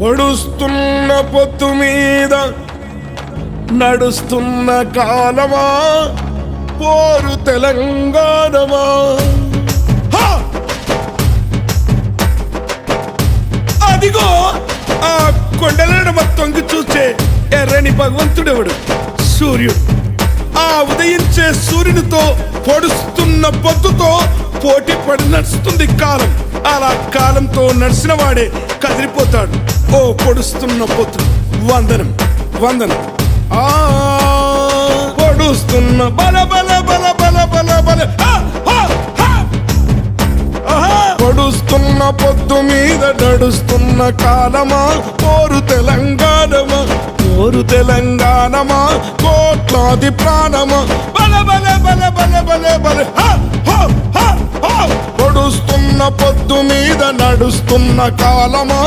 పొడుస్తున్న పొత్తు మీద నడుస్తున్న కాలమా పోరు తెలంగాణమా. అదిగో ఆ కొండల మొత్తంకి చూసే ఎర్రని భగవంతుడెవడు? సూర్యుడు. ఆ ఉదయించే సూర్యునితో పొడుస్తున్న పొద్దుతో పోటీ పడి నడుస్తుంది కాలం. అలా కాలంతో నడిచిన వాడే కదిలిపోతాడు. ఓ పొడుస్తున్న పొద్దు, వందనం వందనం. పొడుస్తున్న బల బల బల బల బల బల పొడుస్తున్న పొద్దు మీద నడుస్తున్న కాలమా పోరు తెలంగాణమా, పోరు తెలంగాణమా, కోట్లాది ప్రాణమా. బల బల బల బల బల బల పొడుస్తున్న పొద్దు మీద నడుస్తున్న కాలమా